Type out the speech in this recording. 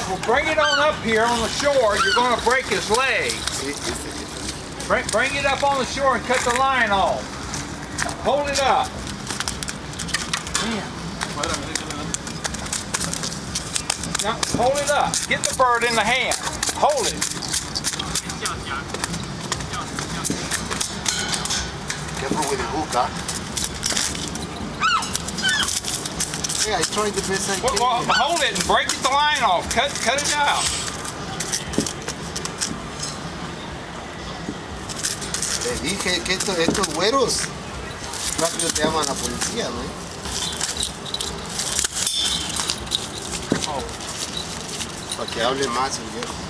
Well, bring it on up here on the shore. You're going to break his leg. Bring it up on the shore and cut the line off. Hold it up. Now, hold it up. Get the bird in the hand. Hold it. Careful with the hook, huh? Yeah, I tried the best I can. Well, hold it and break the line off. Cut it out. Te dije que estos güeros rápido te llaman a la policía, ¿no? Para que hable más el viejo.